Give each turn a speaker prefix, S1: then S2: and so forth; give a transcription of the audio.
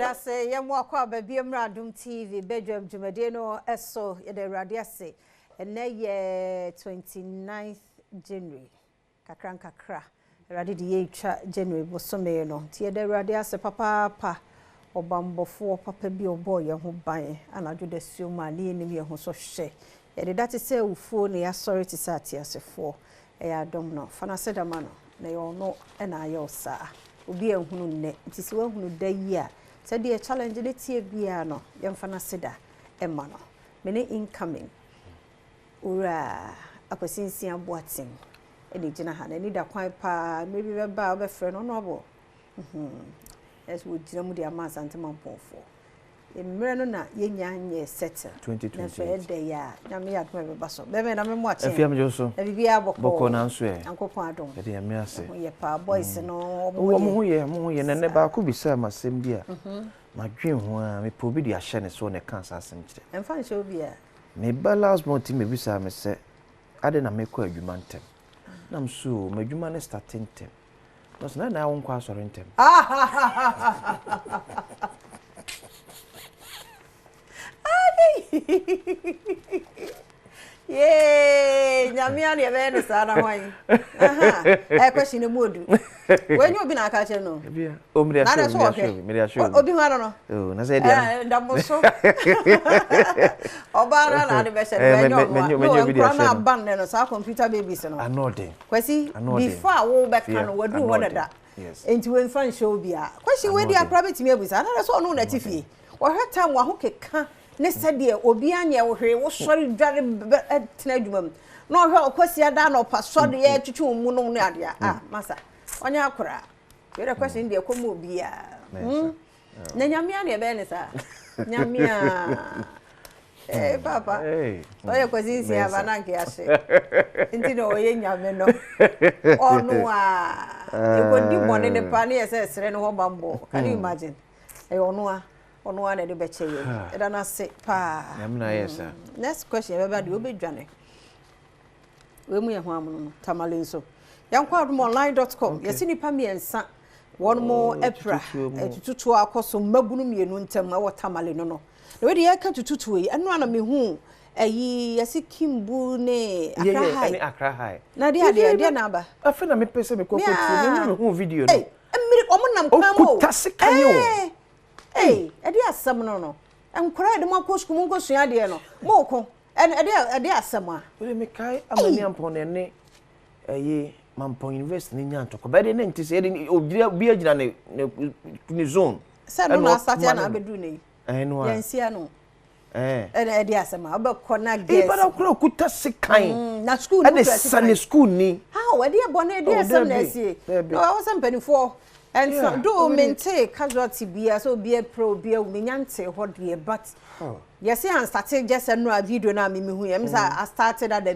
S1: Yeda say yemu akwa baby Adom TV Badwam dwumade no eso yeda Awurade ase ene ye 29th January kakra Awurade de ye twa January bosome no ti yeda Awurade ase papa obambofo papa bi obo ye ho ban anadwo da suoma ne enim ye ho so hwe yede that say ufuo ne ya sorry ti sati asefo Adom no fana sedama no na yo no na aye osa obi ehunu nne nti se wahunu da yi a se de challenge ne tie bia no yemfa na seda emma no me ne incoming ura akosinsi aboaten ene gina ha na ni da kwan pa maybe be ba be frɛ no no abo es wo gina mu de amasante mampofo emre no na yenya anye settle
S2: 2020
S1: na fe de ya na me ya tuma be baso be me na me mo achen
S2: afiam joso
S1: na bibia boko
S2: na nso e
S1: ankopon Adom
S2: e de me ase
S1: ye pa boys no
S2: mo ho ye ne ba ko bisa masem bia ma dwen ho a me po bi de ahye ne so ne kan asem kire
S1: emfa nche obi a
S2: me balance mo ti me bisa me se ade na me ko adwuma ntem na mso me adwuma ne starting ntem no so na won kwa asore ntem yeah, nyamia ne be ne sana hwan question modu when you be na ka che no bia o me dey show
S1: obi hwa no
S2: oh na say dia
S1: ndamoso obara na de be she when you na ban no sa computer babies no
S2: anode
S1: kwesi before wo be kan no wadu ho da
S2: yes
S1: enti we fan show bia question we dia private me abusa na so no na tifie wo hweta wo ho keka ne sede obi anya wo hwe wo sori dware tena adwuma no hwe okwasi ada na opasode ye twetwe mu no ne ade masa onya akora we question de komo obi a na nyamia ne be ne sa nyamia papa oye kwasi si abana nke ase nti no oye nyame no onu a e godi bone ne pa ne yese sere no ho bambo can you imagine onu a na de beche ye e da na se pa
S2: nyamna yesa
S1: next question be ba de obedwane we mu ye ho amono no tamale nso yankwa adomonline.com yesi nipa miensa won mo epra etututu akoso mabunu mienu ntem e wotamale no we de yaka tututu yi eno ana mehu ayi yesi kimbu ne
S2: akra high
S1: na de na ba
S2: afa na me pese me kokotu me hu video no
S1: emiri omonam kwamo
S2: okutasekanyo
S1: e de asam no enkora de makosko mu nkosua de no moko e de asam a
S2: we me kai amani ampon ne ayi Mampong University ni nyanto ko be de ne ntise de ogira bi agina ne zone
S1: se no na start na abedu ne
S2: eno
S1: yansia no e de asama obekọ na guess
S2: e bara kura kuta sekan
S1: na school
S2: no sane school ni
S1: how e de bone e de asam na sie no I was penifo and so do maintain casualty bia so bia pro bia umenyante ho de but yes I started just a no video na me hu I started at the